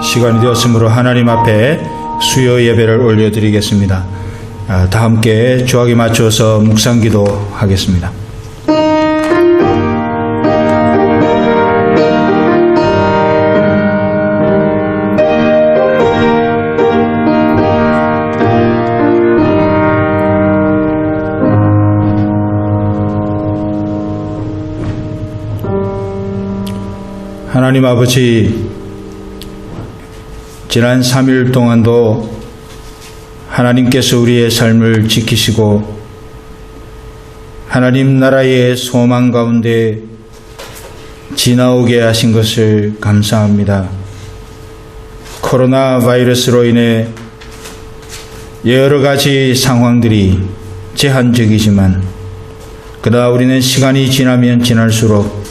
시간이 되었으므로 하나님 앞에 수요 예배를 올려드리겠습니다. 다 함께 주악에 맞춰서 묵상기도 하겠습니다. 하나님 아버지, 지난 3일 동안도 하나님께서 우리의 삶을 지키시고 하나님 나라의 소망 가운데 지나오게 하신 것을 감사합니다. 코로나 바이러스로 인해 여러 가지 상황들이 제한적이지만 그러나 우리는 시간이 지나면 지날수록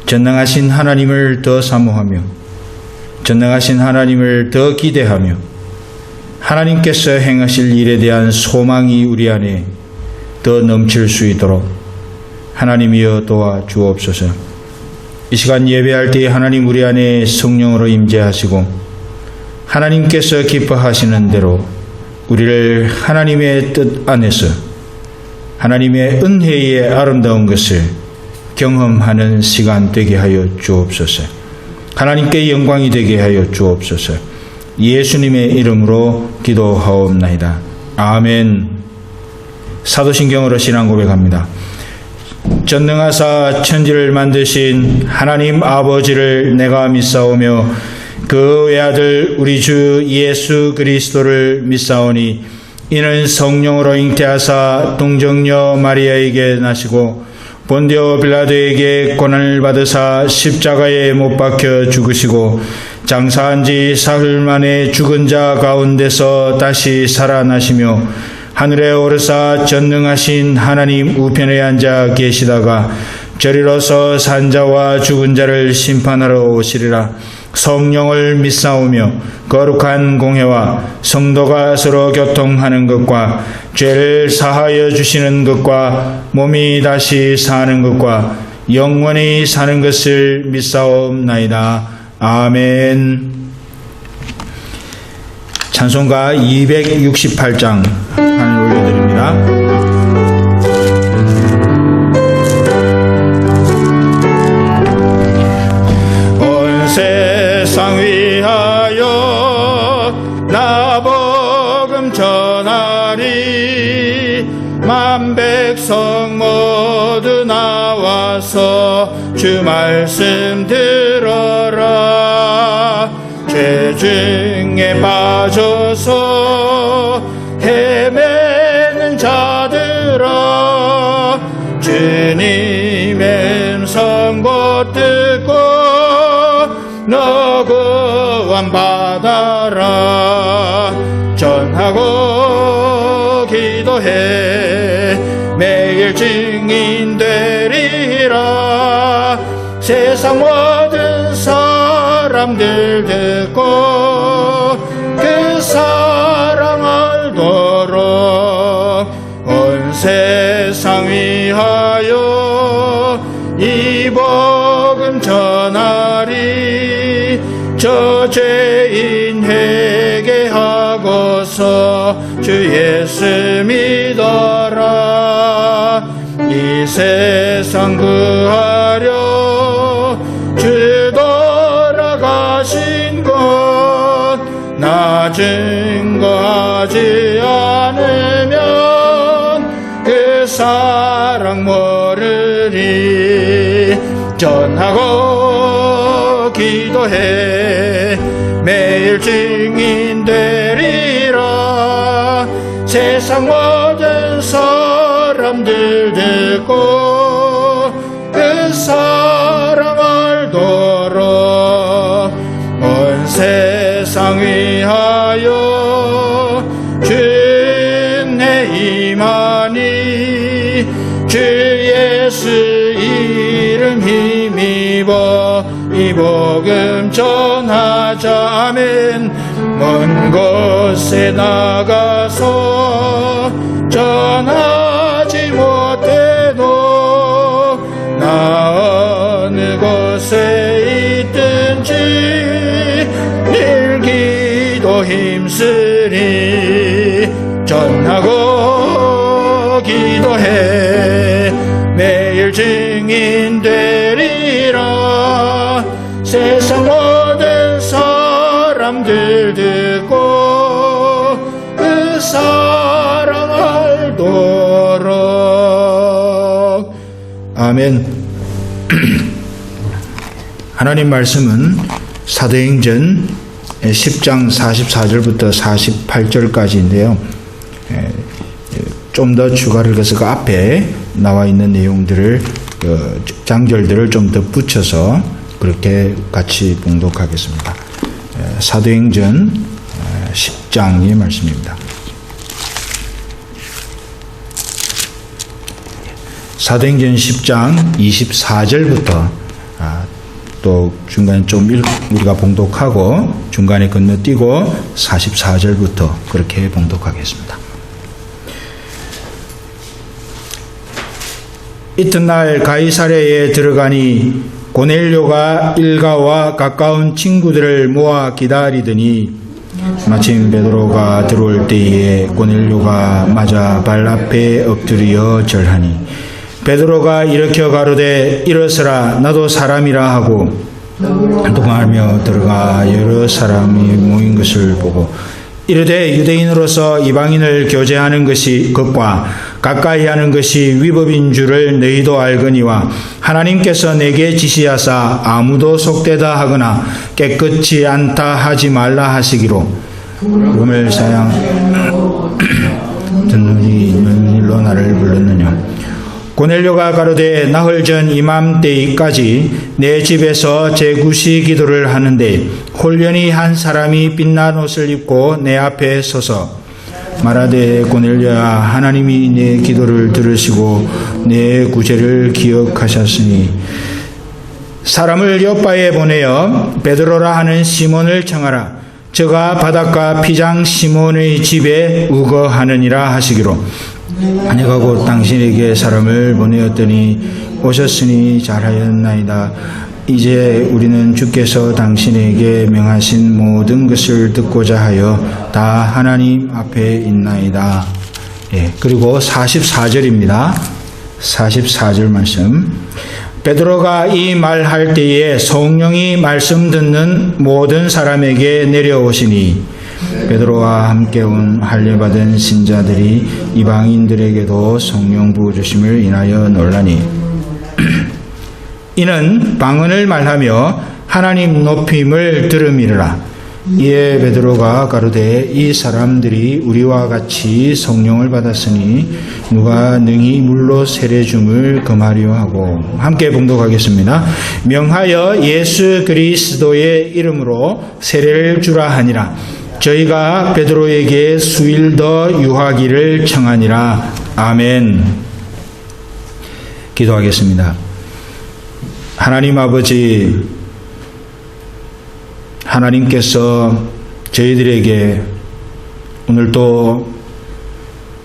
전능하신 하나님을 더 사모하며 전능하신 하나님을 더 기대하며 하나님께서 행하실 일에 대한 소망이 우리 안에 더 넘칠 수 있도록 하나님이여 도와주옵소서. 이 시간 예배할 때 하나님 우리 안에 성령으로 임재하시고 하나님께서 기뻐하시는 대로 우리를 하나님의 뜻 안에서 하나님의 은혜의 아름다운 것을 경험하는 시간 되게 하여 주옵소서. 하나님께 영광이 되게 하여 주옵소서. 예수님의 이름으로 기도하옵나이다. 아멘. 사도신경으로 신앙 고백합니다. 전능하사 천지를 만드신 하나님 아버지를 내가 믿사오며 그 외아들 우리 주 예수 그리스도를 믿사오니 이는 성령으로 잉태하사 동정녀 마리아에게 나시고 본디오 빌라도에게 고난을 받으사 십자가에 못 박혀 죽으시고 장사한 지 사흘 만에 죽은 자 가운데서 다시 살아나시며 하늘에 오르사 전능하신 하나님 우편에 앉아 계시다가 저리로서 산자와 죽은 자를 심판하러 오시리라. 성령을 믿사오며 거룩한 공회와 성도가 서로 교통하는 것과 죄를 사하여 주시는 것과 몸이 다시 사는 것과 영원히 사는 것을 믿사옵나이다. 아멘. 찬송가 268장 하늘 올려드립니다. 세상 위하여 나 복음 전하리. 만 백성 모두 나와서 주 말씀 들어라. 죄 중에 빠져서 헤매는 자들아, 주님의 음성 곧 듣고 너 구원 받아라. 전하고 기도해 매일 증인 되리라. 세상 모든 사람들 듣고 그 사랑 알도록 온 세상 위하여 이 복음 전하리. 저 죄인 회개하고서 주 예수 믿어라. 이 세상 구하려 주 돌아가신 것 나 증거하지 않으면 그 사랑 모르리. 전하고 기도해 매일 증인 되리라. 세상 모든 사람들 듣고 그 사랑 알도록 온 세상 위하여 주의 임하니. 주 예수 이름 힘입어 이 복음 전하자. 아멘. 먼 곳에 나가서 전하지 못해도 나 어느 곳에 있든지 네 힘쓰리 전하고 기도해 매일 증인 되리라. 세상 모든 사람들 듣고 그 사랑 알도록. 아멘. 하나님 말씀은 사도행전 10장 44절부터 48절까지인데요. 좀 더 추가를 해서 그 앞에 나와 있는 내용들을 장절들을 좀 더 붙여서 그렇게 같이 봉독하겠습니다. 사도행전 10장의 말씀입니다. 사도행전 10장 24절부터 또 중간에 좀 우리가 봉독하고 중간에 건너뛰고 44절부터 그렇게 봉독하겠습니다. 이튿날 가이사랴에 들어가니 고넬료가 일가와 가까운 친구들을 모아 기다리더니 마침 베드로가 들어올 때에 고넬료가 맞아 발 앞에 엎드려 절하니 베드로가 일으켜 가로되 일어서라 나도 사람이라 하고 동하며 들어가 여러 사람이 모인 것을 보고 이르되 유대인으로서 이방인을 교제하는 것과 가까이 하는 것이 위법인 줄을 너희도 알거니와 하나님께서 내게 지시하사 아무도 속되다 하거나 깨끗이 않다 하지 말라 하시기로 금을 사양 듣느니 이는 일로 나를 불렀느냐. 고넬료가 가로되 나흘 전 이맘때까지 내 집에서 제구시 기도를 하는데 홀연히 한 사람이 빛난 옷을 입고 내 앞에 서서 말하되 고넬료야 하나님이 내 기도를 들으시고 내 구제를 기억하셨으니 사람을 요바에 보내어 베드로라 하는 시몬을 청하라. 저가 바닷가 피장 시몬의 집에 우거하느니라 하시기로 내가 곧 당신에게 사람을 보내었더니 오셨으니 잘하였나이다. 이제 우리는 주께서 당신에게 명하신 모든 것을 듣고자 하여 다 하나님 앞에 있나이다. 그리고 44절입니다. 44절 말씀. 베드로가 이 말할 때에 성령이 말씀 듣는 모든 사람에게 내려오시니 베드로와 함께 온 할례받은 신자들이 이방인들에게도 성령 부어주심을 인하여 놀라니 이는 방언을 말하며 하나님 높임을 들음이라. 이에 베드로가 가로되 이 사람들이 우리와 같이 성령을 받았으니 누가 능히 물로 세례 줌을 금하려 하고. 함께 봉독하겠습니다. 명하여 예수 그리스도의 이름으로 세례를 주라 하니라. 저희가 베드로에게 수일 더 유하기를 청하니라. 아멘. 기도하겠습니다. 하나님 아버지, 하나님께서 저희들에게 오늘도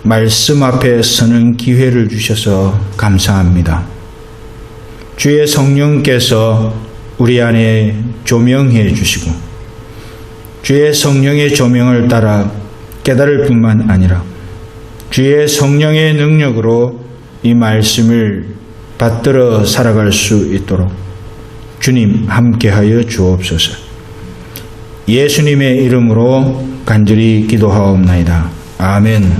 말씀 앞에 서는 기회를 주셔서 감사합니다. 주의 성령께서 우리 안에 조명해 주시고 주의 성령의 조명을 따라 깨달을 뿐만 아니라 주의 성령의 능력으로 이 말씀을 받들어 살아갈 수 있도록 주님 함께하여 주옵소서. 예수님의 이름으로 간절히 기도하옵나이다. 아멘.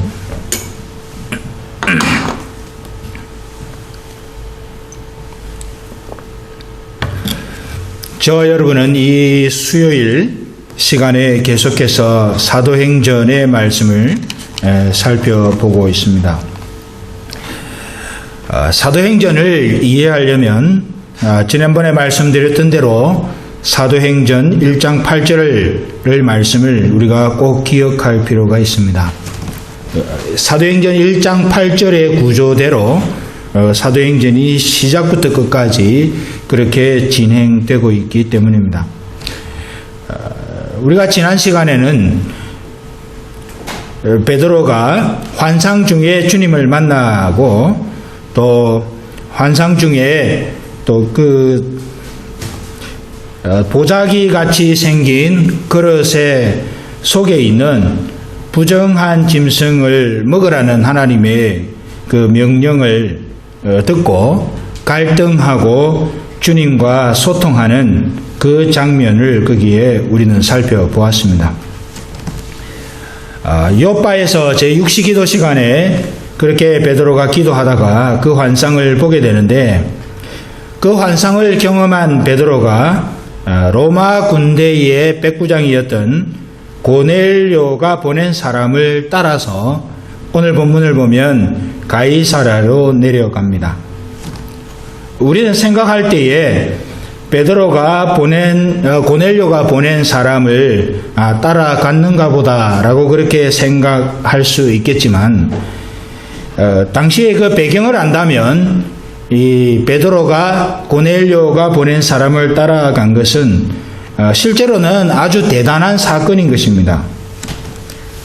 저와 여러분은 이 수요일 시간에 계속해서 사도행전의 말씀을 살펴보고 있습니다. 사도행전을 이해하려면 지난번에 말씀드렸던 대로 사도행전 1장 8절을 말씀을 우리가 꼭 기억할 필요가 있습니다. 사도행전 1장 8절의 구조대로 사도행전이 시작부터 끝까지 그렇게 진행되고 있기 때문입니다. 우리가 지난 시간에는 베드로가 환상 중에 주님을 만나고 또 환상 중에 또 보자기 같이 생긴 그릇에 속에 있는 부정한 짐승을 먹으라는 하나님의 그 명령을 듣고 갈등하고 주님과 소통하는 그 장면을 거기에 우리는 살펴보았습니다. 요바에서 제6시 기도 시간에 그렇게 베드로가 기도하다가 그 환상을 보게 되는데, 그 환상을 경험한 베드로가 로마 군대의 백부장이었던 고넬료가 보낸 사람을 따라서 오늘 본문을 보면 가이사랴로 내려갑니다. 우리는 생각할 때에 베드로가 고넬료가 보낸 사람을 따라갔는가 보다라고 그렇게 생각할 수 있겠지만, 당시에 그 배경을 안다면 이 베드로가 고넬료가 보낸 사람을 따라간 것은 실제로는 아주 대단한 사건인 것입니다.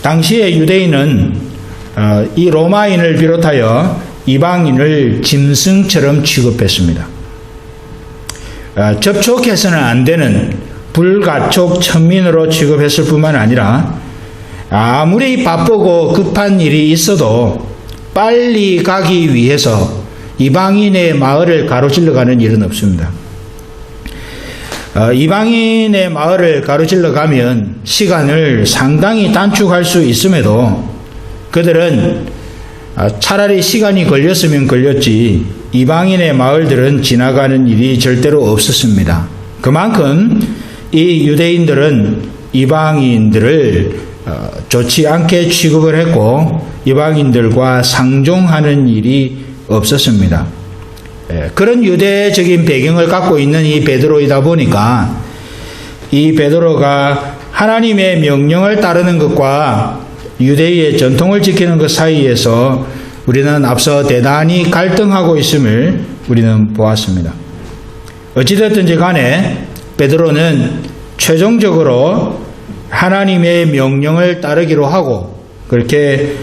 당시에 유대인은 이 로마인을 비롯하여 이방인을 짐승처럼 취급했습니다. 접촉해서는 안 되는 불가촉 천민으로 취급했을 뿐만 아니라 아무리 바쁘고 급한 일이 있어도 빨리 가기 위해서 이방인의 마을을 가로질러 가는 일은 없습니다. 이방인의 마을을 가로질러 가면 시간을 상당히 단축할 수 있음에도 그들은 차라리 시간이 걸렸으면 걸렸지 이방인의 마을들은 지나가는 일이 절대로 없었습니다. 그만큼 이 유대인들은 이방인들을 좋지 않게 취급을 했고 이방인들과 상종하는 일이 없었습니다. 그런 유대적인 배경을 갖고 있는 이 베드로이다 보니까 이 베드로가 하나님의 명령을 따르는 것과 유대의 전통을 지키는 것 사이에서 우리는 앞서 대단히 갈등하고 있음을 우리는 보았습니다. 어찌됐든지 간에 베드로는 최종적으로 하나님의 명령을 따르기로 하고 그렇게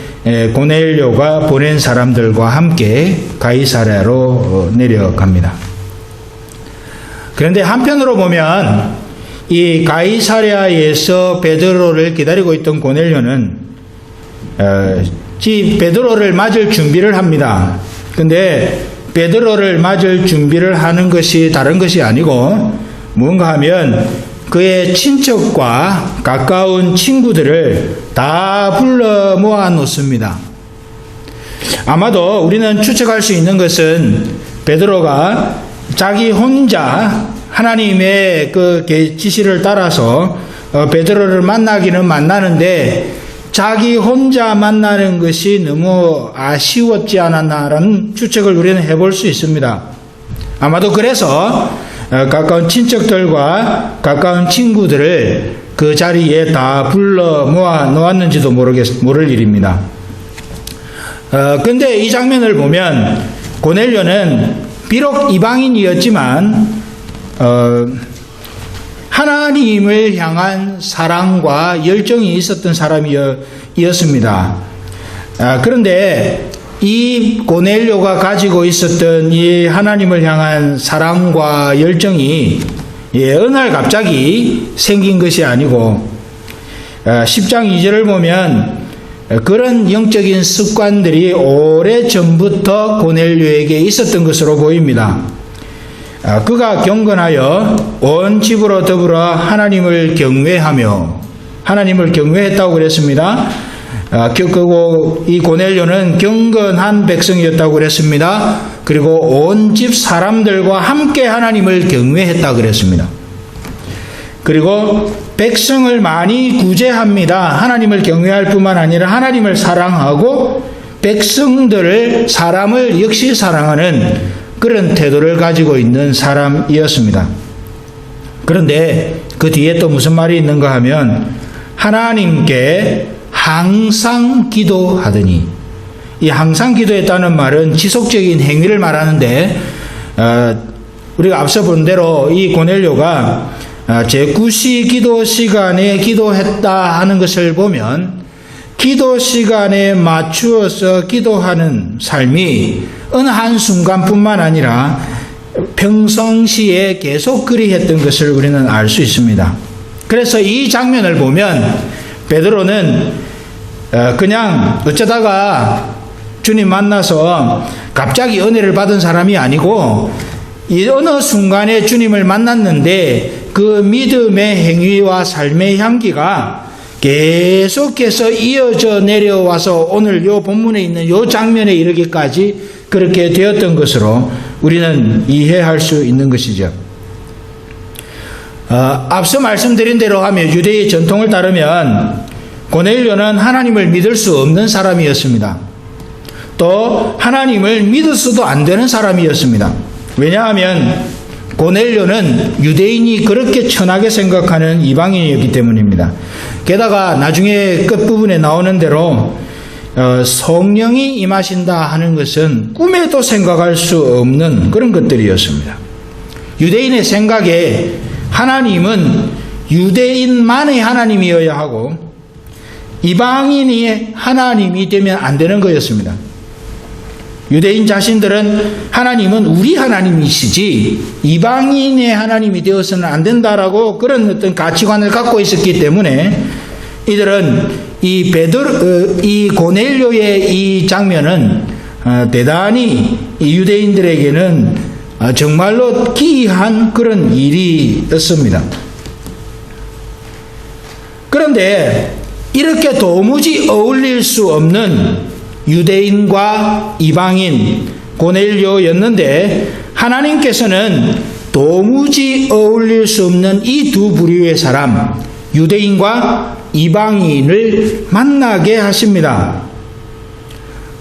고넬료가 보낸 사람들과 함께 가이사랴로 내려갑니다. 그런데 한편으로 보면 이 가이사랴에서 베드로를 기다리고 있던 고넬료는 베드로를 맞을 준비를 합니다. 근데 베드로를 맞을 준비를 하는 것이 다른 것이 아니고 뭔가 하면 그의 친척과 가까운 친구들을 다 불러 모아 놓습니다. 아마도 우리는 추측할 수 있는 것은 베드로가 자기 혼자 하나님의 그 지시를 따라서 베드로를 만나기는 만나는데 자기 혼자 만나는 것이 너무 아쉬웠지 않았나라는 추측을 우리는 해볼 수 있습니다. 아마도 그래서 가까운 친척들과 가까운 친구들을 그 자리에 다 불러 모아 놓았는지도 모를 일입니다. 근데 이 장면을 보면 고넬료는 비록 이방인이었지만 하나님을 향한 사랑과 열정이 있었던 사람이었습니다. 그런데 이 고넬료가 가지고 있었던 이 하나님을 향한 사랑과 열정이 어느 날 갑자기 생긴 것이 아니고 10장 2절을 보면 그런 영적인 습관들이 오래전부터 고넬료에게 있었던 것으로 보입니다. 그가 경건하여 온 집으로 더불어 하나님을 경외하며 하나님을 경외했다고 그랬습니다. 그리고 이 고넬료는 경건한 백성이었다고 그랬습니다. 그리고 온 집 사람들과 함께 하나님을 경외했다고 그랬습니다. 그리고 백성을 많이 구제합니다. 하나님을 경외할 뿐만 아니라 하나님을 사랑하고 백성들을 사람을 역시 사랑하는 그런 태도를 가지고 있는 사람이었습니다. 그런데 그 뒤에 또 무슨 말이 있는가 하면 하나님께 항상 기도하더니, 이 항상 기도했다는 말은 지속적인 행위를 말하는데 우리가 앞서 본 대로 이 고넬료가 제9시 기도 시간에 기도했다 하는 것을 보면 기도 시간에 맞추어서 기도하는 삶이 어느 한순간뿐만 아니라 평상시에 계속 그리 했던 것을 우리는 알 수 있습니다. 그래서 이 장면을 보면 베드로는 그냥 어쩌다가 주님 만나서 갑자기 은혜를 받은 사람이 아니고 이 어느 순간에 주님을 만났는데 그 믿음의 행위와 삶의 향기가 계속해서 이어져 내려와서 오늘 이 본문에 있는 이 장면에 이르기까지 그렇게 되었던 것으로 우리는 이해할 수 있는 것이죠. 앞서 말씀드린 대로 하면 유대의 전통을 따르면 고넬료는 하나님을 믿을 수 없는 사람이었습니다. 또 하나님을 믿어서도 안 되는 사람이었습니다. 왜냐하면 고넬료는 유대인이 그렇게 천하게 생각하는 이방인이었기 때문입니다. 게다가 나중에 끝부분에 나오는 대로 성령이 임하신다 하는 것은 꿈에도 생각할 수 없는 그런 것들이었습니다. 유대인의 생각에 하나님은 유대인만의 하나님이어야 하고 이방인이 하나님이 되면 안 되는 거였습니다. 유대인 자신들은 하나님은 우리 하나님이시지 이방인의 하나님이 되어서는 안 된다라고 그런 어떤 가치관을 갖고 있었기 때문에 이들은 이 고넬료의 이 장면은 대단히 이 유대인들에게는 정말로 기이한 그런 일이었습니다. 그런데 이렇게 도무지 어울릴 수 없는 유대인과 이방인 고넬료였는데 하나님께서는 도무지 어울릴 수 없는 이 두 부류의 사람 유대인과 이방인을 만나게 하십니다.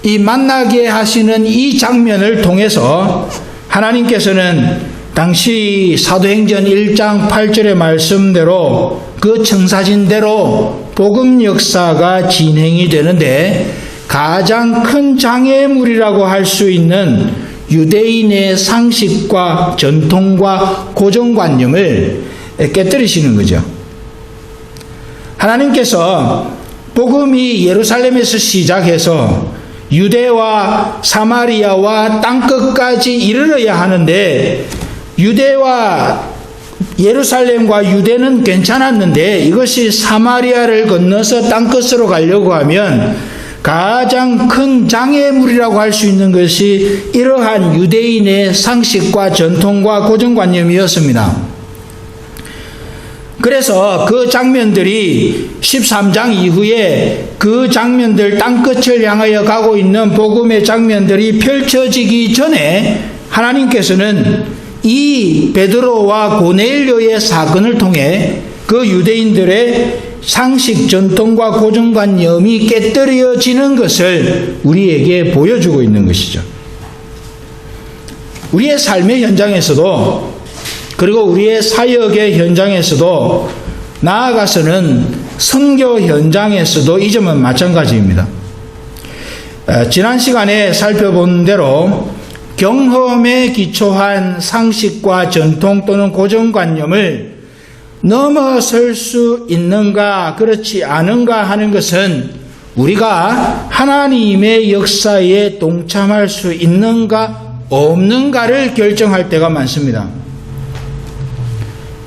이 만나게 하시는 이 장면을 통해서 하나님께서는 당시 사도행전 1장 8절의 말씀대로 그 청사진대로 복음 역사가 진행이 되는데 가장 큰 장애물이라고 할 수 있는 유대인의 상식과 전통과 고정관념을 깨뜨리시는 거죠. 하나님께서 복음이 예루살렘에서 시작해서 유대와 사마리아와 땅끝까지 이르러야 하는데 유대와 예루살렘과 유대는 괜찮았는데 이것이 사마리아를 건너서 땅끝으로 가려고 하면 가장 큰 장애물이라고 할 수 있는 것이 이러한 유대인의 상식과 전통과 고정관념이었습니다. 그래서 그 장면들이 13장 이후에 그 장면들 땅끝을 향하여 가고 있는 복음의 장면들이 펼쳐지기 전에 하나님께서는 이 베드로와 고넬료의 사건을 통해 그 유대인들의 상식, 전통과 고정관념이 깨뜨려지는 것을 우리에게 보여주고 있는 것이죠. 우리의 삶의 현장에서도 그리고 우리의 사역의 현장에서도 나아가서는 선교 현장에서도 이 점은 마찬가지입니다. 지난 시간에 살펴본 대로 경험에 기초한 상식과 전통 또는 고정관념을 넘어설 수 있는가 그렇지 않은가 하는 것은 우리가 하나님의 역사에 동참할 수 있는가 없는가를 결정할 때가 많습니다.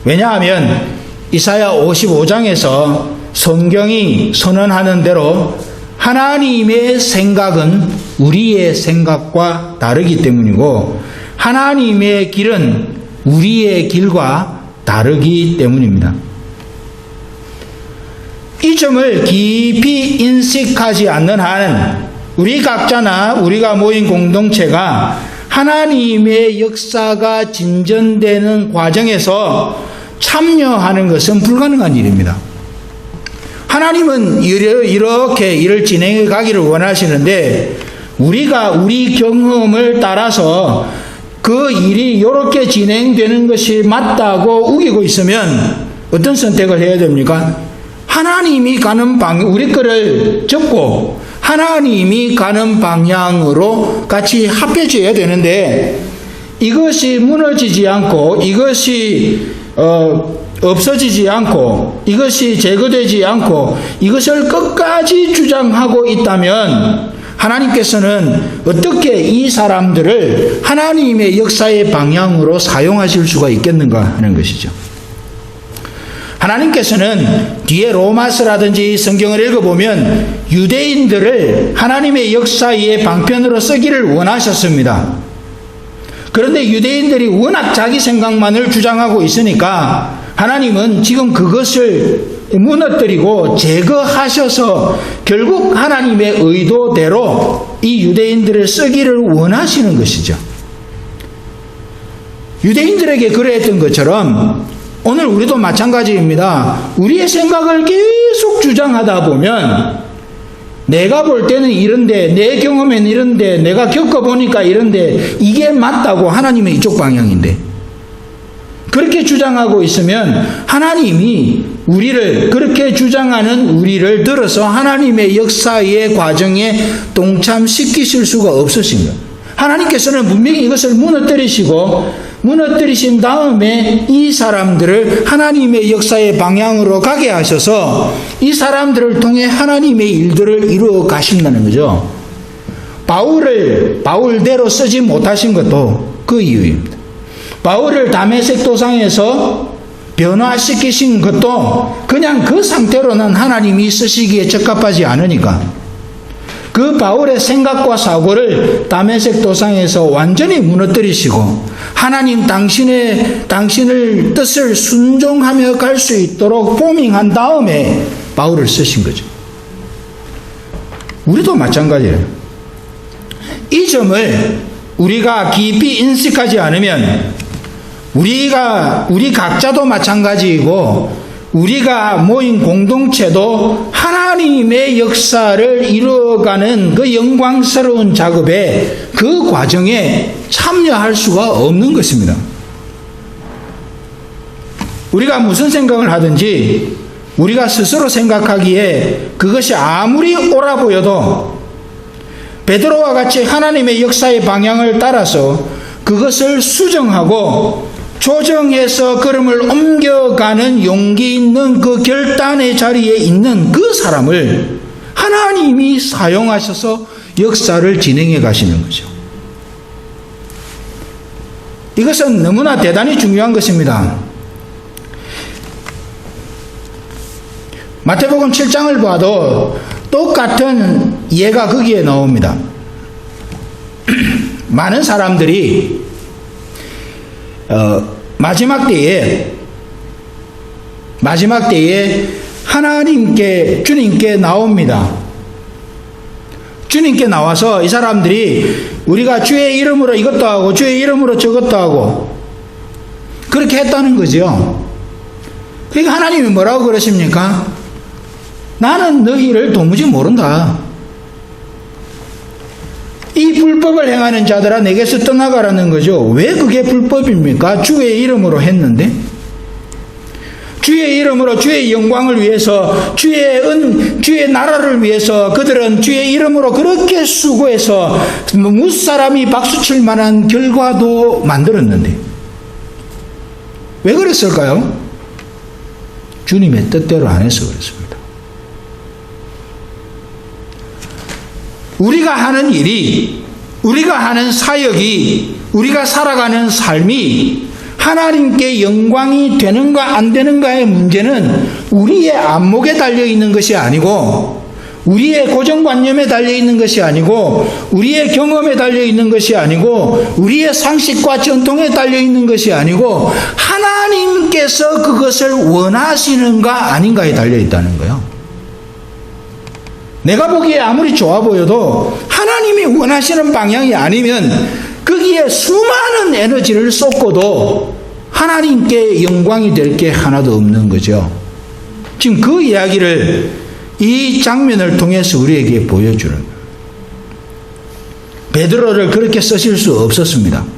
왜냐하면 이사야 55장에서 성경이 선언하는 대로 하나님의 생각은 우리의 생각과 다르기 때문이고 하나님의 길은 우리의 길과 다르기 때문입니다. 이 점을 깊이 인식하지 않는 한 우리 각자나 우리가 모인 공동체가 하나님의 역사가 진전되는 과정에서 참여하는 것은 불가능한 일입니다. 하나님은 이렇게 일을 진행해 가기를 원하시는데 우리가 우리 경험을 따라서 그 일이 이렇게 진행되는 것이 맞다고 우기고 있으면 어떤 선택을 해야 됩니까? 하나님이 가는 방향, 우리 거를 접고 하나님이 가는 방향으로 같이 합해져야 되는데 이것이 무너지지 않고 이것이 없어지지 않고 이것이 제거되지 않고 이것을 끝까지 주장하고 있다면 하나님께서는 어떻게 이 사람들을 하나님의 역사의 방향으로 사용하실 수가 있겠는가 하는 것이죠. 하나님께서는 뒤에 로마서라든지 성경을 읽어보면 유대인들을 하나님의 역사의 방편으로 쓰기를 원하셨습니다. 그런데 유대인들이 워낙 자기 생각만을 주장하고 있으니까 하나님은 지금 그것을 무너뜨리고 제거하셔서 결국 하나님의 의도대로 이 유대인들을 쓰기를 원하시는 것이죠. 유대인들에게 그랬던 것처럼 오늘 우리도 마찬가지입니다. 우리의 생각을 계속 주장하다 보면 내가 볼 때는 이런데, 내 경험에는 이런데, 내가 겪어보니까 이런데, 이게 맞다고 하나님의 이쪽 방향인데, 그렇게 주장하고 있으면 하나님이 우리를, 그렇게 주장하는 우리를 들어서 하나님의 역사의 과정에 동참시키실 수가 없으신 거예요. 하나님께서는 분명히 이것을 무너뜨리신 다음에 이 사람들을 하나님의 역사의 방향으로 가게 하셔서 이 사람들을 통해 하나님의 일들을 이루어 가신다는 거죠. 바울을 바울대로 쓰지 못하신 것도 그 이유입니다. 바울을 다메섹 도상에서 변화시키신 것도 그냥 그 상태로는 하나님이 쓰시기에 적합하지 않으니까 그 바울의 생각과 사고를 다메섹 도상에서 완전히 무너뜨리시고 하나님 당신을 뜻을 순종하며 갈 수 있도록 포밍한 다음에 바울을 쓰신 거죠. 우리도 마찬가지예요. 이 점을 우리가 깊이 인식하지 않으면 우리 각자도 마찬가지이고 우리가 모인 공동체도 하나님의 역사를 이루어가는 그 영광스러운 작업에 그 과정에 참여할 수가 없는 것입니다. 우리가 무슨 생각을 하든지 우리가 스스로 생각하기에 그것이 아무리 옳아 보여도 베드로와 같이 하나님의 역사의 방향을 따라서 그것을 수정하고 조정해서 걸음을 옮겨가는 용기 있는 그 결단의 자리에 있는 그 사람을 하나님이 사용하셔서 역사를 진행해 가시는 거죠. 이것은 너무나 대단히 중요한 것입니다. 마태복음 7장을 봐도 똑같은 예가 거기에 나옵니다. 많은 사람들이 마지막 때에 주님께 나옵니다. 주님께 나와서 이 사람들이 우리가 주의 이름으로 이것도 하고 주의 이름으로 저것도 하고 그렇게 했다는 거죠. 그러니까 하나님이 뭐라고 그러십니까? 나는 너희를 도무지 모른다. 이 불법을 행하는 자들아 내게서 떠나가라는 거죠. 왜 그게 불법입니까? 주의 이름으로 했는데 주의 이름으로 주의 영광을 위해서 주의 나라를 위해서 그들은 주의 이름으로 그렇게 수고해서 무사람이 박수칠 만한 결과도 만들었는데 왜 그랬을까요? 주님의 뜻대로 안 해서 그랬습니다. 우리가 하는 일이, 우리가 하는 사역이, 우리가 살아가는 삶이 하나님께 영광이 되는가 안 되는가의 문제는 우리의 안목에 달려있는 것이 아니고 우리의 고정관념에 달려있는 것이 아니고 우리의 경험에 달려있는 것이 아니고 우리의 상식과 전통에 달려있는 것이 아니고 하나님께서 그것을 원하시는가 아닌가에 달려있다는 거예요. 내가 보기에 아무리 좋아 보여도 하나님이 원하시는 방향이 아니면 거기에 수많은 에너지를 쏟고도 하나님께 영광이 될 게 하나도 없는 거죠. 지금 그 이야기를 이 장면을 통해서 우리에게 보여주는 거예요. 베드로를 그렇게 쓰실 수 없었습니다.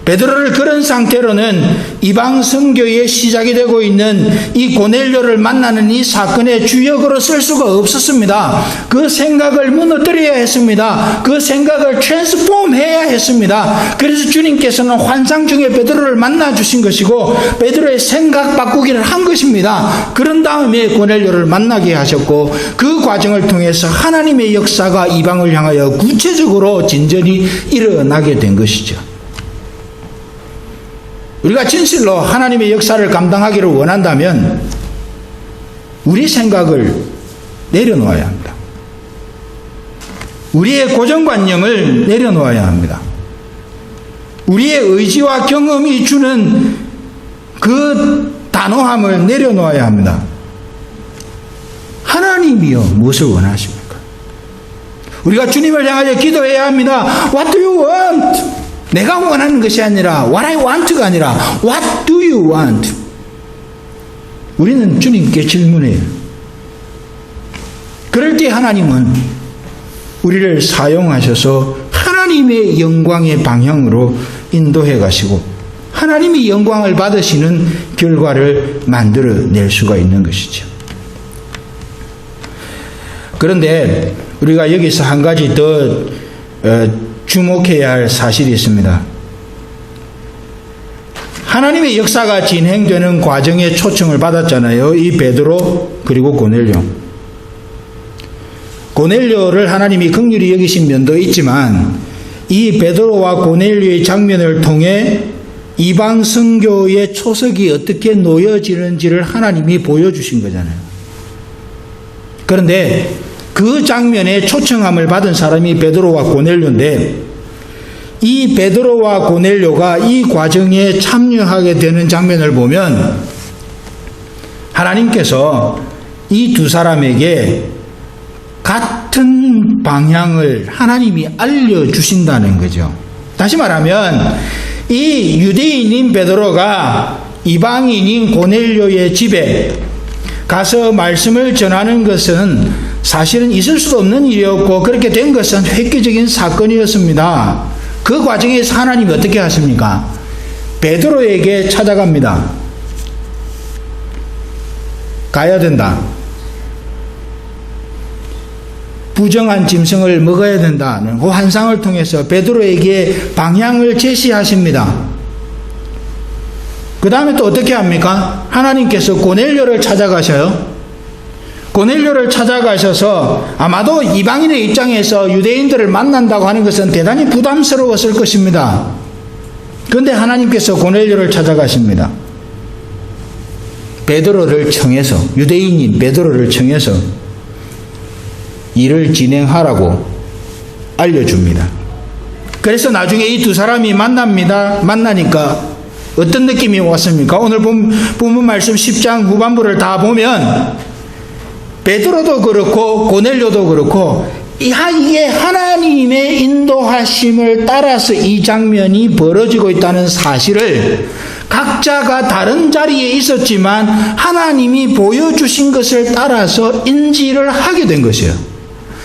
베드로를 그런 상태로는 이방 선교의 시작이 되고 있는 이 고넬료를 만나는 이 사건의 주역으로 쓸 수가 없었습니다. 그 생각을 무너뜨려야 했습니다. 그 생각을 트랜스폼해야 했습니다. 그래서 주님께서는 환상 중에 베드로를 만나 주신 것이고 베드로의 생각 바꾸기를 한 것입니다. 그런 다음에 고넬료를 만나게 하셨고 그 과정을 통해서 하나님의 역사가 이방을 향하여 구체적으로 진전이 일어나게 된 것이죠. 우리가 진실로 하나님의 역사를 감당하기를 원한다면 우리 생각을 내려놓아야 합니다. 우리의 고정관념을 내려놓아야 합니다. 우리의 의지와 경험이 주는 그 단호함을 내려놓아야 합니다. 하나님이여 무엇을 원하십니까? 우리가 주님을 향하여 기도해야 합니다. What do you want? 내가 원하는 것이 아니라 What I want가 아니라 What do you want? 우리는 주님께 질문해요. 그럴 때 하나님은 우리를 사용하셔서 하나님의 영광의 방향으로 인도해 가시고 하나님이 영광을 받으시는 결과를 만들어낼 수가 있는 것이죠. 그런데 우리가 여기서 한 가지 더 주목해야 할 사실이 있습니다. 하나님의 역사가 진행되는 과정에 초청을 받았잖아요. 이 베드로 그리고 고넬료. 고넬료를 하나님이 긍휼히 여기신 면도 있지만 이 베드로와 고넬료의 장면을 통해 이방 선교의 초석이 어떻게 놓여지는지를 하나님이 보여주신 거잖아요. 그런데 그 장면에 초청함을 받은 사람이 베드로와 고넬료인데 이 베드로와 고넬료가 이 과정에 참여하게 되는 장면을 보면 하나님께서 이 두 사람에게 같은 방향을 하나님이 알려주신다는 거죠. 다시 말하면 이 유대인인 베드로가 이방인인 고넬료의 집에 가서 말씀을 전하는 것은 사실은 있을 수도 없는 일이었고 그렇게 된 것은 획기적인 사건이었습니다. 그 과정에서 하나님이 어떻게 하십니까? 베드로에게 찾아갑니다. 가야 된다. 부정한 짐승을 먹어야 된다는 그 환상을 통해서 베드로에게 방향을 제시하십니다. 그 다음에 또 어떻게 합니까? 하나님께서 고넬료를 찾아가셔요. 고넬료를 찾아가셔서 아마도 이방인의 입장에서 유대인들을 만난다고 하는 것은 대단히 부담스러웠을 것입니다. 그런데 하나님께서 고넬료를 찾아가십니다. 베드로를 청해서, 유대인인 베드로를 청해서 일을 진행하라고 알려줍니다. 그래서 나중에 이 두 사람이 만나니까 어떤 느낌이 왔습니까? 오늘 본문 말씀 10장 후반부를 다 보면 베드로도 그렇고 고넬료도 그렇고 이게 하나님의 인도하심을 따라서 이 장면이 벌어지고 있다는 사실을 각자가 다른 자리에 있었지만 하나님이 보여주신 것을 따라서 인지를 하게 된 것이에요.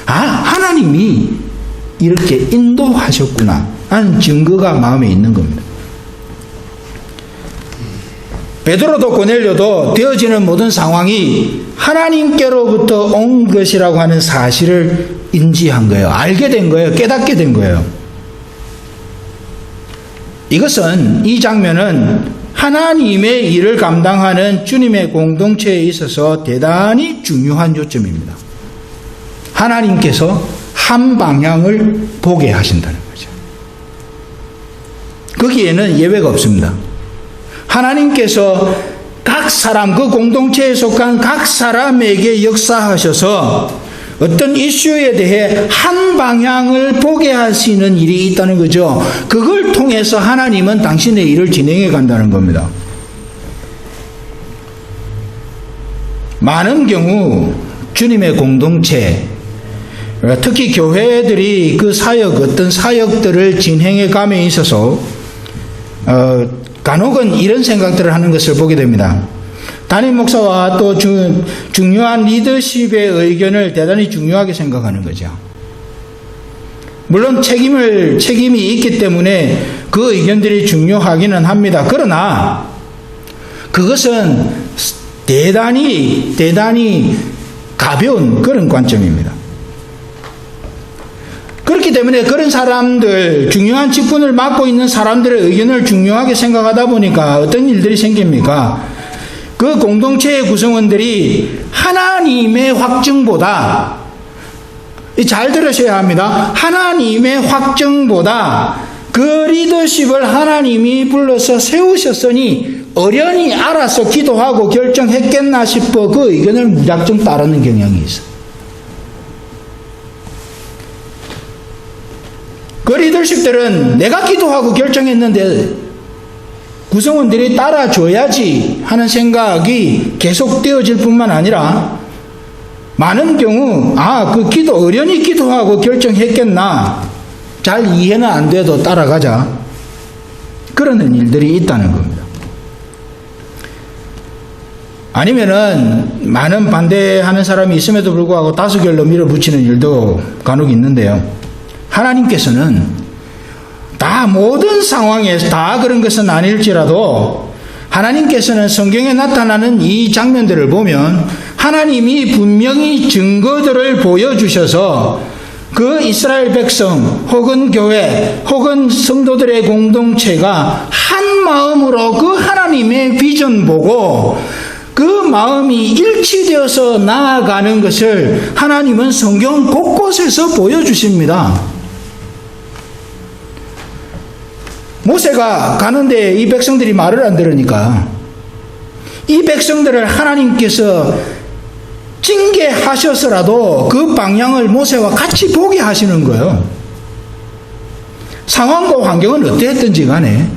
아, 하나님이 이렇게 인도하셨구나 하는 증거가 마음에 있는 겁니다. 베드로도 고넬료도 되어지는 모든 상황이 하나님께로부터 온 것이라고 하는 사실을 인지한 거예요. 알게 된 거예요. 깨닫게 된 거예요. 이 장면은 하나님의 일을 감당하는 주님의 공동체에 있어서 대단히 중요한 요점입니다. 하나님께서 한 방향을 보게 하신다는 거죠. 거기에는 예외가 없습니다. 하나님께서 각 사람, 그 공동체에 속한 각 사람에게 역사하셔서 어떤 이슈에 대해 한 방향을 보게 하시는 일이 있다는 거죠. 그걸 통해서 하나님은 당신의 일을 진행해 간다는 겁니다. 많은 경우 주님의 공동체, 특히 교회들이 그 어떤 사역들을 진행해 감에 있어서 간혹은 이런 생각들을 하는 것을 보게 됩니다. 담임 목사와 또 중요한 리더십의 의견을 대단히 중요하게 생각하는 거죠. 물론 책임이 있기 때문에 그 의견들이 중요하기는 합니다. 그러나 그것은 대단히 가벼운 그런 관점입니다. 그렇기 때문에 그런 사람들, 중요한 직분을 맡고 있는 사람들의 의견을 중요하게 생각하다 보니까 어떤 일들이 생깁니까? 그 공동체의 구성원들이 하나님의 확증보다, 잘 들으셔야 합니다. 하나님의 확증보다 그 리더십을 하나님이 불러서 세우셨으니 어련히 알아서 기도하고 결정했겠나 싶어 그 의견을 무작정 따르는 경향이 있어. 그 리더십들은 내가 기도하고 결정했는데 구성원들이 따라줘야지 하는 생각이 계속되어질 뿐만 아니라 많은 경우 그 기도 어련히 기도하고 결정했겠나, 잘 이해는 안 돼도 따라가자, 그러는 일들이 있다는 겁니다. 아니면은 많은 반대하는 사람이 있음에도 불구하고 다수결로 밀어붙이는 일도 간혹 있는데요. 하나님께서는 다 모든 상황에서 다 그런 것은 아닐지라도 하나님께서는 성경에 나타나는 이 장면들을 보면 하나님이 분명히 증거들을 보여주셔서 그 이스라엘 백성 혹은 교회 혹은 성도들의 공동체가 한 마음으로 그 하나님의 비전 보고 그 마음이 일치되어서 나아가는 것을 하나님은 성경 곳곳에서 보여주십니다. 모세가 가는데 이 백성들이 말을 안 들으니까 이 백성들을 하나님께서 징계하셔서라도 그 방향을 모세와 같이 보게 하시는 거예요. 상황과 환경은 어떠했든지 간에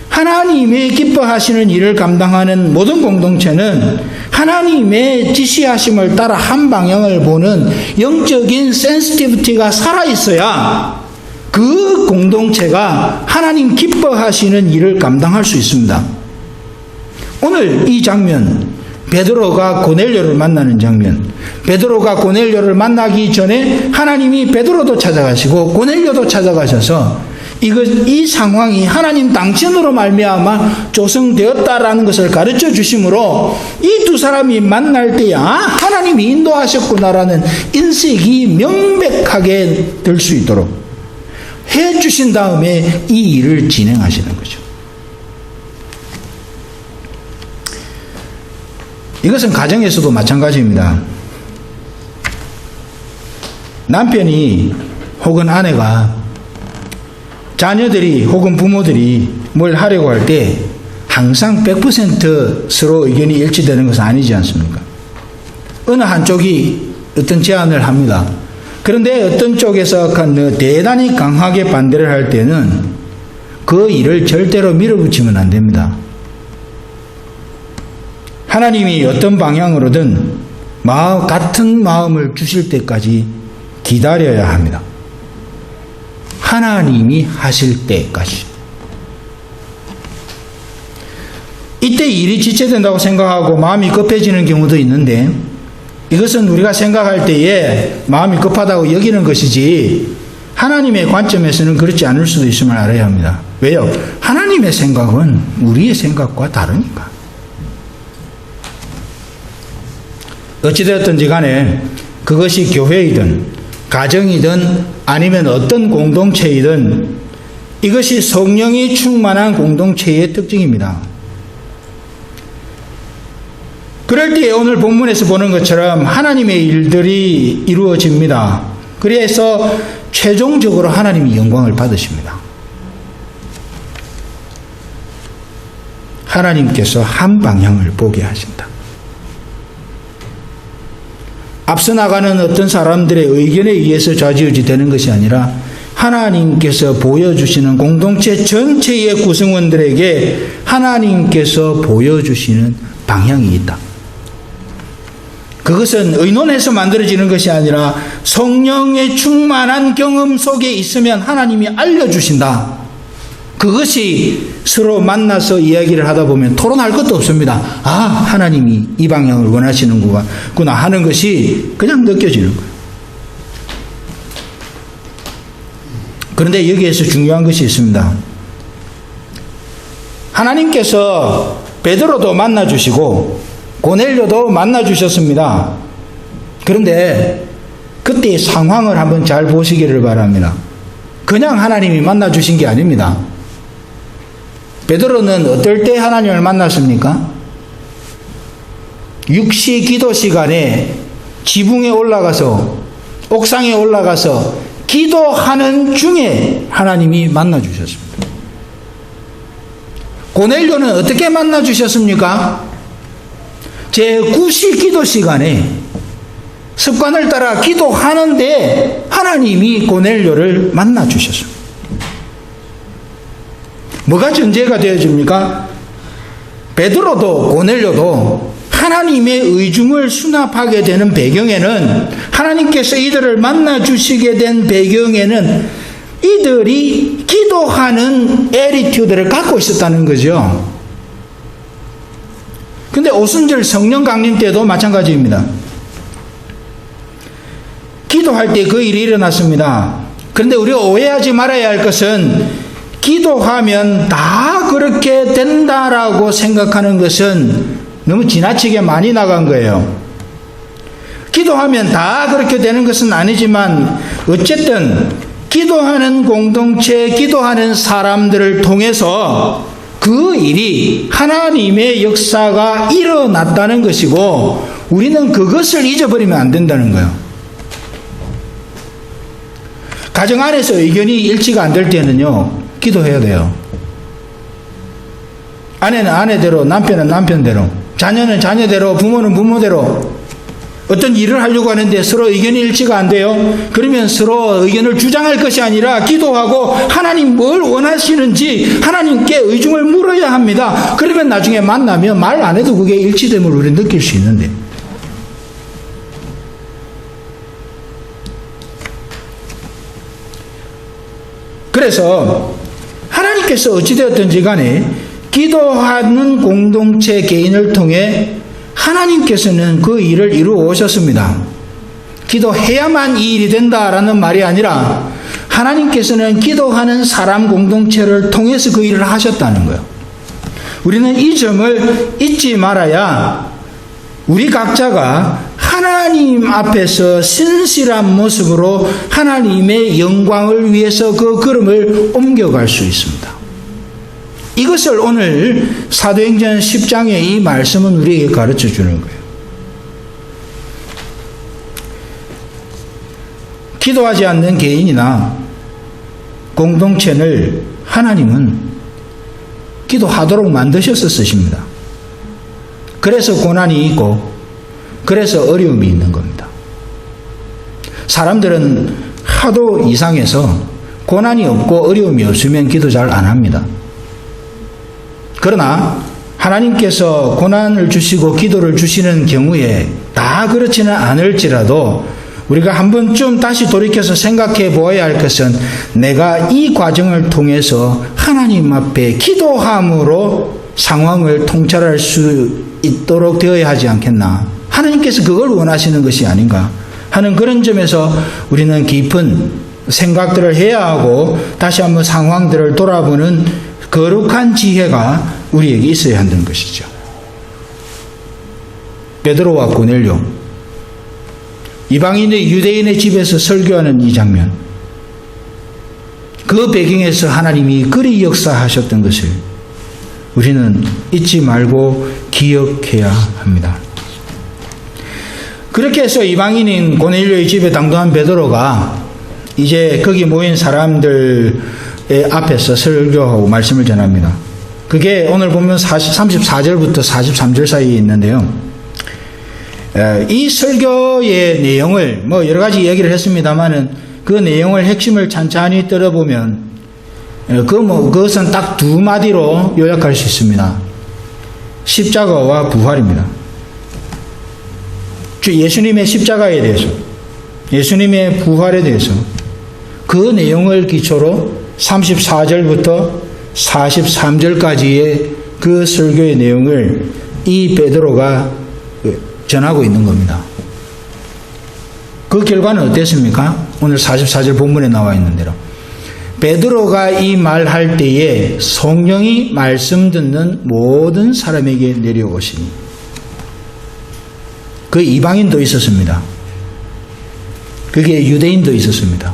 하나님의 기뻐하시는 일을 감당하는 모든 공동체는 하나님의 지시하심을 따라 한 방향을 보는 영적인 센시티비티가 살아있어야 그 공동체가 하나님 기뻐하시는 일을 감당할 수 있습니다. 오늘 이 장면, 베드로가 고넬료를 만나는 장면, 베드로가 고넬료를 만나기 전에 하나님이 베드로도 찾아가시고 고넬료도 찾아가셔서 이 상황이 하나님 당신으로 말미암아 조성되었다라는 것을 가르쳐 주심으로 이 두 사람이 만날 때야 하나님이 인도하셨구나라는 인식이 명백하게 될 수 있도록 해 주신 다음에 이 일을 진행하시는 거죠. 이것은 가정에서도 마찬가지입니다. 남편이 혹은 아내가 자녀들이 혹은 부모들이 뭘 하려고 할 때 항상 100% 서로 의견이 일치되는 것은 아니지 않습니까? 어느 한쪽이 어떤 제안을 합니다. 그런데 어떤 쪽에서 대단히 강하게 반대를 할 때는 그 일을 절대로 밀어붙이면 안 됩니다. 하나님이 어떤 방향으로든 같은 마음을 주실 때까지 기다려야 합니다. 하나님이 하실 때까지. 이때 일이 지체된다고 생각하고 마음이 급해지는 경우도 있는데 이것은 우리가 생각할 때에 마음이 급하다고 여기는 것이지 하나님의 관점에서는 그렇지 않을 수도 있음을 알아야 합니다. 왜요? 하나님의 생각은 우리의 생각과 다르니까. 어찌되었든지 간에 그것이 교회이든 가정이든 아니면 어떤 공동체이든 이것이 성령이 충만한 공동체의 특징입니다. 그럴 때 오늘 본문에서 보는 것처럼 하나님의 일들이 이루어집니다. 그래서 최종적으로 하나님이 영광을 받으십니다. 하나님께서 한 방향을 보게 하신다. 앞서 나가는 어떤 사람들의 의견에 의해서 좌지우지 되는 것이 아니라 하나님께서 보여주시는 공동체 전체의 구성원들에게 하나님께서 보여주시는 방향이 있다. 그것은 의논해서 만들어지는 것이 아니라 성령의 충만한 경험 속에 있으면 하나님이 알려주신다. 그것이 서로 만나서 이야기를 하다 보면 토론할 것도 없습니다. 하나님이 이 방향을 원하시는구나 하는 것이 그냥 느껴지는 거예요. 그런데 여기에서 중요한 것이 있습니다. 하나님께서 베드로도 만나주시고 고넬료도 만나주셨습니다. 그런데 그때의 상황을 한번 잘 보시기를 바랍니다. 그냥 하나님이 만나주신 게 아닙니다. 베드로는 어떨 때 하나님을 만났습니까? 육시 기도 시간에 지붕에 올라가서 옥상에 올라가서 기도하는 중에 하나님이 만나 주셨습니다. 고넬료는 어떻게 만나 주셨습니까? 제9시 기도 시간에 습관을 따라 기도하는데 하나님이 고넬료를 만나 주셨습니다. 뭐가 전제가 되어집니까? 베드로도 고넬료도 하나님의 의중을 수납하게 되는 배경에는, 하나님께서 이들을 만나 주시게 된 배경에는 이들이 기도하는 애리튜드를 갖고 있었다는 거죠. 근데 오순절 성령 강림 때도 마찬가지입니다. 기도할 때 그 일이 일어났습니다. 그런데 우리가 오해하지 말아야 할 것은, 기도하면 다 그렇게 된다라고 생각하는 것은 너무 지나치게 많이 나간 거예요. 기도하면 다 그렇게 되는 것은 아니지만 어쨌든 기도하는 공동체, 기도하는 사람들을 통해서 그 일이 하나님의 역사가 일어났다는 것이고, 우리는 그것을 잊어버리면 안 된다는 거예요. 가정 안에서 의견이 일치가 안 될 때는요, 기도해야 돼요. 아내는 아내대로, 남편은 남편대로, 자녀는 자녀대로, 부모는 부모대로 어떤 일을 하려고 하는데 서로 의견이 일치가 안 돼요. 그러면 서로 의견을 주장할 것이 아니라 기도하고 하나님 뭘 원하시는지 하나님께 의중을 물어야 합니다. 그러면 나중에 만나면 말 안 해도 그게 일치됨을 우리는 느낄 수 있는데, 그래서 하나님께서 어찌되었든지 간에 기도하는 공동체 개인을 통해 하나님께서는 그 일을 이루어 오셨습니다. 기도해야만 이 일이 된다라는 말이 아니라 하나님께서는 기도하는 사람 공동체를 통해서 그 일을 하셨다는 거예요. 우리는 이 점을 잊지 말아야 우리 각자가 하나님 앞에서 신실한 모습으로 하나님의 영광을 위해서 그 걸음을 옮겨갈 수 있습니다. 이것을 오늘 사도행전 10장의 이 말씀은 우리에게 가르쳐 주는 거예요. 기도하지 않는 개인이나 공동체를 하나님은 기도하도록 만드셔서 쓰십니다. 그래서 고난이 있고, 그래서 어려움이 있는 겁니다. 사람들은 하도 이상해서 고난이 없고 어려움이 없으면 기도 잘 안 합니다. 그러나 하나님께서 고난을 주시고 기도를 주시는 경우에 다 그렇지는 않을지라도 우리가 한 번쯤 다시 돌이켜서 생각해 보아야 할 것은, 내가 이 과정을 통해서 하나님 앞에 기도함으로 상황을 통찰할 수 있도록 되어야 하지 않겠나. 하나님께서 그걸 원하시는 것이 아닌가 하는 그런 점에서 우리는 깊은 생각들을 해야 하고, 다시 한번 상황들을 돌아보는 거룩한 지혜가 우리에게 있어야 한다는 것이죠. 베드로와 고넬료, 이방인의 유대인의 집에서 설교하는 이 장면, 그 배경에서 하나님이 그리 역사하셨던 것을 우리는 잊지 말고 기억해야 합니다. 그렇게 해서 이방인인 고넬료의 집에 당도한 베드로가 이제 거기 모인 사람들의 앞에서 설교하고 말씀을 전합니다. 그게 오늘 보면 34절부터 43절 사이에 있는데요. 이 설교의 내용을 여러 가지 얘기를 했습니다만은 그 내용을 핵심을 찬찬히 들어보면 그것은 딱 두 마디로 요약할 수 있습니다. 십자가와 부활입니다. 예수님의 십자가에 대해서, 예수님의 부활에 대해서 그 내용을 기초로 34절부터 43절까지의 그 설교의 내용을 이 베드로가 전하고 있는 겁니다. 그 결과는 어땠습니까? 오늘 44절 본문에 나와 있는 대로 베드로가 이 말할 때에 성령이 말씀 듣는 모든 사람에게 내려오시니, 그 이방인도 있었습니다. 그게 유대인도 있었습니다.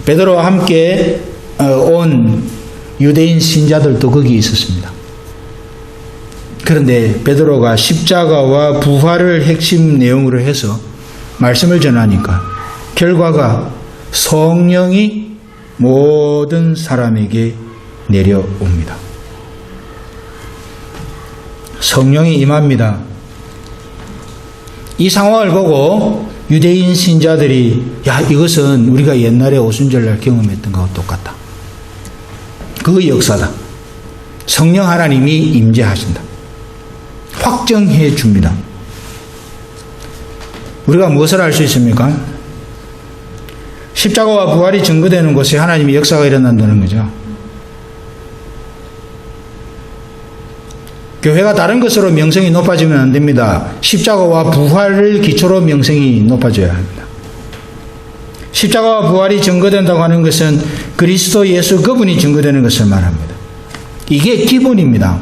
베드로와 함께 온 유대인 신자들도 거기 있었습니다. 그런데 베드로가 십자가와 부활을 핵심 내용으로 해서 말씀을 전하니까 결과가 성령이 모든 사람에게 내려옵니다. 성령이 임합니다. 이 상황을 보고 유대인 신자들이 이것은 우리가 옛날에 오순절날 경험했던 것과 똑같다. 그 역사다. 성령 하나님이 임재하신다. 확정해 줍니다. 우리가 무엇을 알 수 있습니까? 십자가와 부활이 증거되는 곳에 하나님의 역사가 일어난다는 거죠. 교회가 다른 것으로 명성이 높아지면 안 됩니다. 십자가와 부활을 기초로 명성이 높아져야 합니다. 십자가와 부활이 증거된다고 하는 것은 그리스도 예수 그분이 증거되는 것을 말합니다. 이게 기본입니다.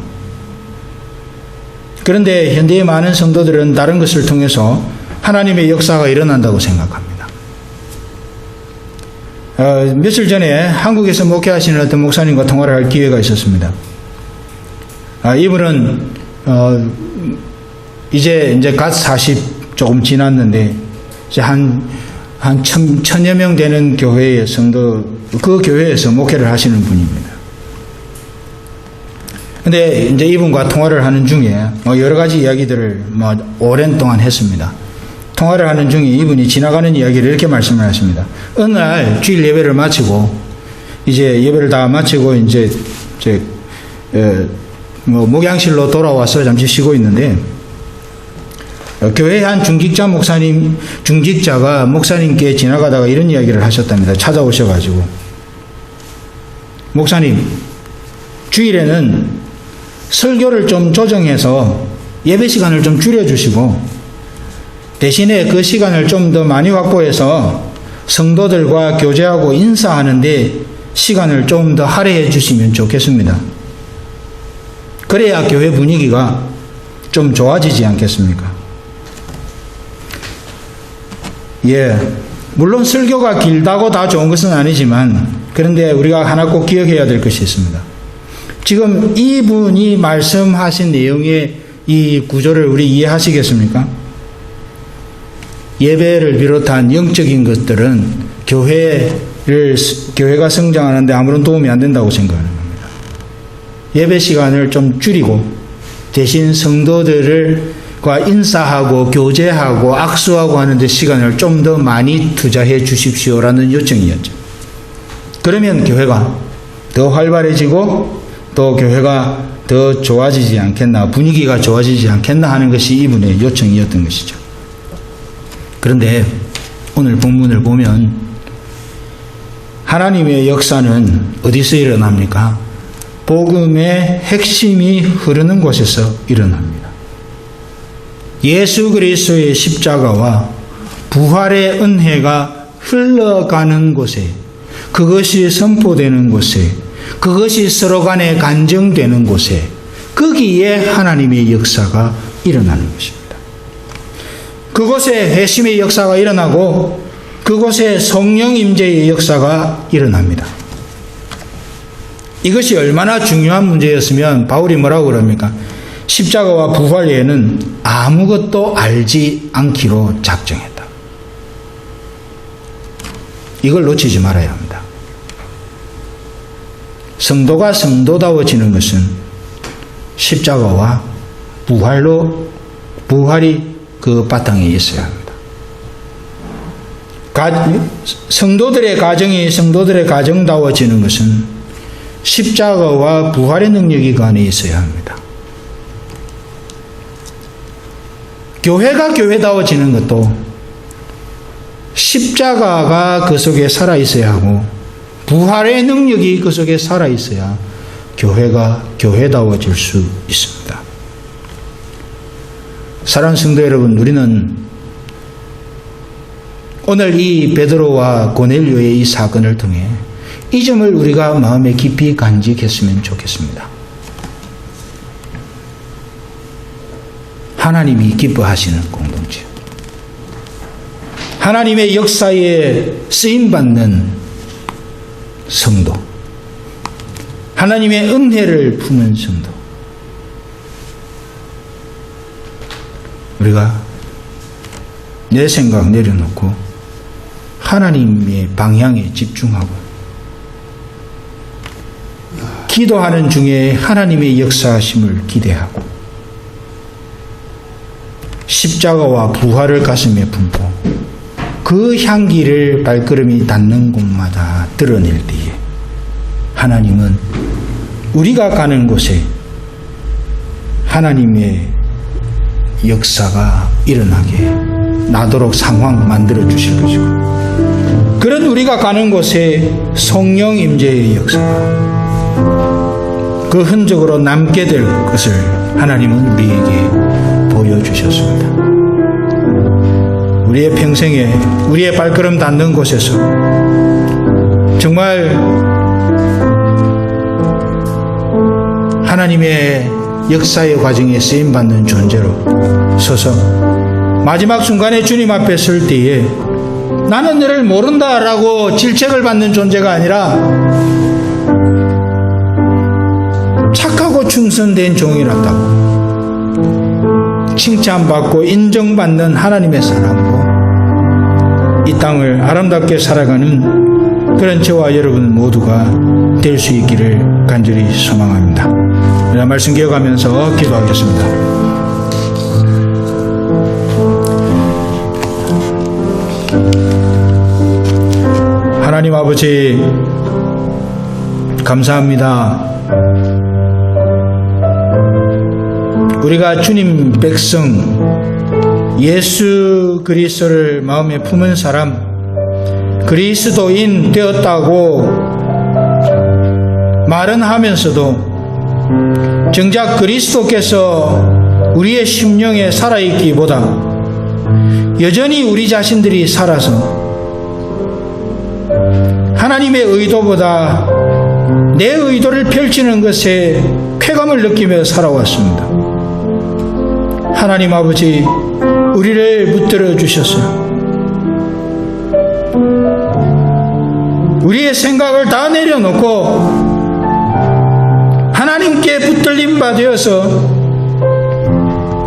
그런데 현대의 많은 성도들은 다른 것을 통해서 하나님의 역사가 일어난다고 생각합니다. 며칠 전에 한국에서 목회하시는 어떤 목사님과 통화를 할 기회가 있었습니다. 이분은 이제 갓 40 조금 지났는데 이제 한 천여 명 되는 교회의 성도, 그 교회에서 목회를 하시는 분입니다. 근데 이제 이분과 통화를 하는 중에 여러 가지 이야기들을 오랜 동안 했습니다. 통화를 하는 중에 이분이 지나가는 이야기를 이렇게 말씀을 하십니다. 어느 날 주일 예배를 마치고 이제 예배를 다 마치고 이제 목양실로 돌아와서 잠시 쉬고 있는데 교회의 한 중직자가 목사님께 지나가다가 이런 이야기를 하셨답니다. 찾아오셔가지고 목사님, 주일에는 설교를 좀 조정해서 예배 시간을 좀 줄여주시고 대신에 그 시간을 좀 더 많이 확보해서 성도들과 교제하고 인사하는데 시간을 좀 더 할애해 주시면 좋겠습니다. 그래야 교회 분위기가 좀 좋아지지 않겠습니까? 물론 설교가 길다고 다 좋은 것은 아니지만 그런데 우리가 하나 꼭 기억해야 될 것이 있습니다. 지금 이분이 말씀하신 내용의 이 구조를 우리 이해하시겠습니까? 예배를 비롯한 영적인 것들은 교회가 성장하는데 아무런 도움이 안 된다고 생각하는 겁니다. 예배 시간을 좀 줄이고 대신 성도들과 인사하고 교제하고 악수하고 하는 데 시간을 좀 더 많이 투자해 주십시오라는 요청이었죠. 그러면 교회가 더 활발해지고 또 교회가 더 좋아지지 않겠나, 분위기가 좋아지지 않겠나 하는 것이 이분의 요청이었던 것이죠. 그런데 오늘 본문을 보면 하나님의 역사는 어디서 일어납니까? 복음의 핵심이 흐르는 곳에서 일어납니다. 예수 그리스도의 십자가와 부활의 은혜가 흘러가는 곳에, 그것이 선포되는 곳에, 그것이 서로 간에 간증되는 곳에, 거기에 하나님의 역사가 일어나는 것입니다. 그곳에 회심의 역사가 일어나고 그곳에 성령 임재의 역사가 일어납니다. 이것이 얼마나 중요한 문제였으면 바울이 뭐라고 그럽니까? 십자가와 부활 외에는 아무것도 알지 않기로 작정했다. 이걸 놓치지 말아야 합니다. 성도가 성도다워지는 것은 십자가와 부활이 그 바탕에 있어야 합니다. 성도들의 가정이 성도들의 가정다워지는 것은 십자가와 부활의 능력이 그 안에 있어야 합니다. 교회가 교회다워지는 것도 십자가가 그 속에 살아있어야 하고 부활의 능력이 그 속에 살아있어야 교회가 교회다워질 수 있습니다. 사랑하는 성도 여러분, 우리는 오늘 이 베드로와 고넬료의 이 사건을 통해 이 점을 우리가 마음에 깊이 간직했으면 좋겠습니다. 하나님이 기뻐하시는 공동체, 하나님의 역사에 쓰임받는 성도, 하나님의 은혜를 품은 성도, 우리가 내 생각 내려놓고 하나님의 방향에 집중하고 기도하는 중에 하나님의 역사하심을 기대하고 십자가와 부활을 가슴에 품고 그 향기를 발걸음이 닿는 곳마다 드러낼 때에 하나님은 우리가 가는 곳에 하나님의 역사가 일어나게 나도록 상황 만들어 주실 것이고 그런 우리가 가는 곳에 성령 임재의 역사가 그 흔적으로 남게 될 것을 하나님은 우리에게 보여주셨습니다. 우리의 평생에 우리의 발걸음 닿는 곳에서 정말 하나님의 역사의 과정에 쓰임받는 존재로 서서 마지막 순간에 주님 앞에 설 때에 나는 너를 모른다라고 질책을 받는 존재가 아니라 착하고 충성된 종이었다고 칭찬받고 인정받는 하나님의 사람으로 이 땅을 아름답게 살아가는 그런 저와 여러분 모두가 될 수 있기를 간절히 소망합니다. 말씀 기억하면서 기도하겠습니다. 하나님 아버지 감사합니다. 우리가 주님 백성 예수 그리스도를 마음에 품은 사람 그리스도인 되었다고 말은 하면서도 정작 그리스도께서 우리의 심령에 살아있기보다 여전히 우리 자신들이 살아서 하나님의 의도보다 내 의도를 펼치는 것에 쾌감을 느끼며 살아왔습니다. 하나님 아버지 우리를 붙들어 주셨어요. 우리의 생각을 다 내려놓고 하나님께 붙들림 바 되어서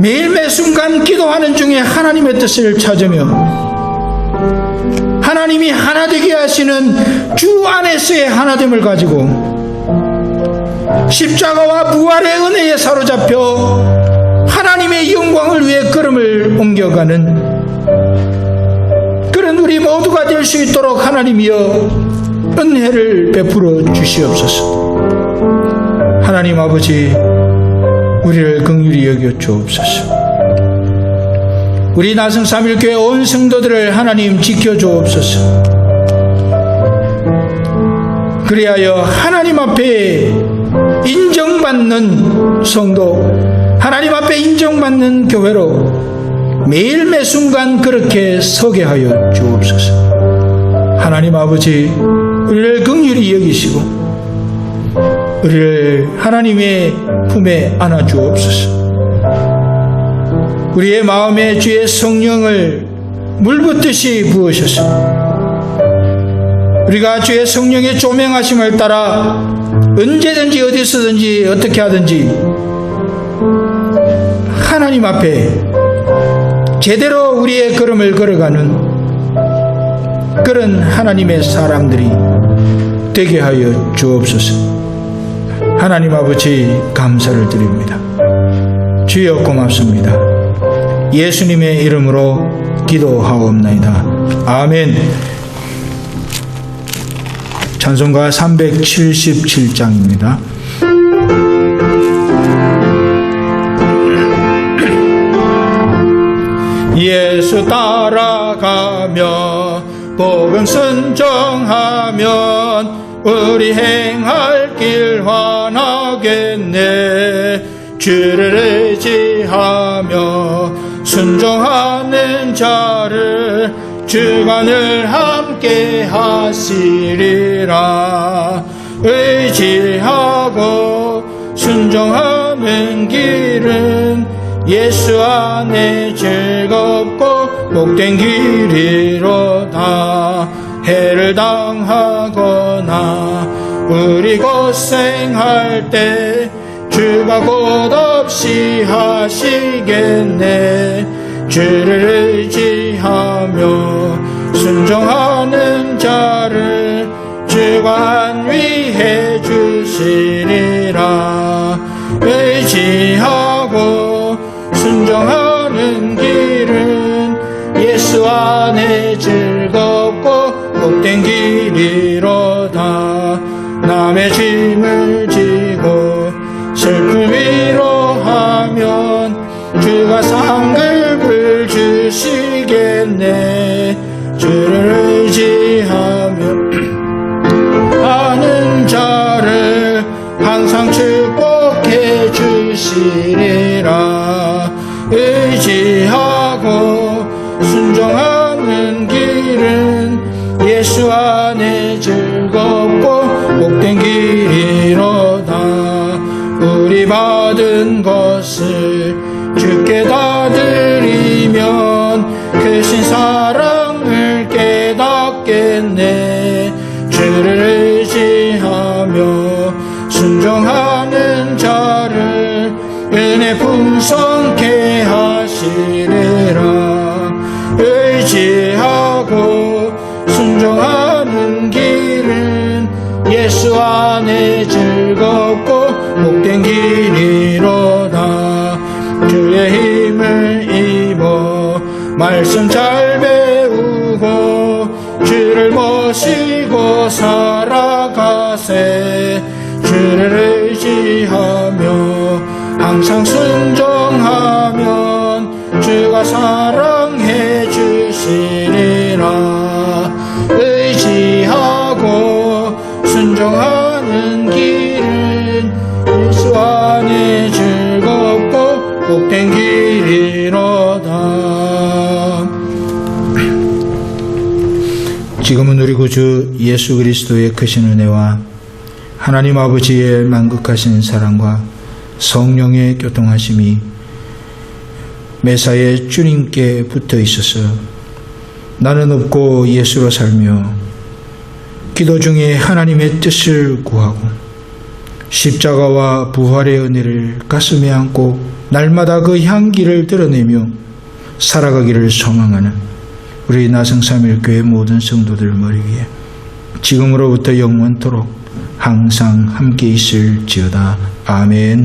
매일 매 순간 기도하는 중에 하나님의 뜻을 찾으며 하나님이 하나 되게 하시는 주 안에서의 하나됨을 가지고 십자가와 부활의 은혜에 사로잡혀 하나님의 영광을 위해 걸음을 옮겨가는 그런 우리 모두가 될 수 있도록 하나님이여 은혜를 베풀어 주시옵소서. 하나님 아버지 우리를 긍휼히 여겨 주옵소서. 우리 나성 3.1교회 온 성도들을 하나님 지켜 주옵소서. 그리하여 하나님 앞에 인정받는 성도 하나님 앞에 인정받는 교회로 매일 매 순간 그렇게 서게 하여 주옵소서. 하나님 아버지 우리를 긍휼히 여기시고 우리를 하나님의 품에 안아 주옵소서. 우리의 마음에 주의 성령을 물붓듯이 부으셔서 우리가 주의 성령의 조명하심을 따라 언제든지 어디서든지 어떻게 하든지 하나님 앞에 제대로 우리의 걸음을 걸어가는 그런 하나님의 사람들이 되게 하여 주옵소서. 하나님 아버지 감사를 드립니다. 주여 고맙습니다. 예수님의 이름으로 기도하옵나이다. 아멘. 찬송가 377장입니다. 예수 따라가며 복음 순종하면 우리 행할 길 환하겠네. 주를 의지하며 순종하는 자를 주가 늘 함께 하시리라. 의지하고 순종하는 길은 예수 안에 즐겁고 복된 길이로다. 해를 당하거나 우리 고생할 때 주가 곧 없이 하시겠네. 주를 의지하며 순종하는 자를 주가 안위해 주시리라. 의지하고 순종하는 길은 예수 안에 즐겁고 복된 길이로다. 남의 짐을 지고 슬픔 위로하면 주가 상급을 주시겠네. 주를 의지하며 하는 자를 항상 축복해 주시리라. 의지하고 순종하는 길은 예수 안에 즐겁고 복된 길이로다. 우리 받은 것을 주께 다 드리면 크신 사랑을 깨닫겠네. 주를 의지하며 순종하는 자를 은혜 풍성케 하시리라. 의지하고 순종하는 길은 예수 안에 즐겁고 복된 길이로다. 주의 힘을 입어 말씀 잘 배우고 주를 모시고 살아가세. 주를 의지하며 항상 순종하면 주가 사랑해 주시리라. 의지하고 순종하는 길은 예수 안에 즐겁고 복된 길이로다. 지금은 우리 구주 예수 그리스도의 크신 은혜와 하나님 아버지의 만극하신 사랑과 성령의 교통하심이 매사에 주님께 붙어 있어서 나는 없고 예수로 살며 기도 중에 하나님의 뜻을 구하고 십자가와 부활의 은혜를 가슴에 안고 날마다 그 향기를 드러내며 살아가기를 소망하는 우리 나성삼일교회 모든 성도들 머리 위에 지금으로부터 영원토록 항상 함께 있을지어다. 아멘.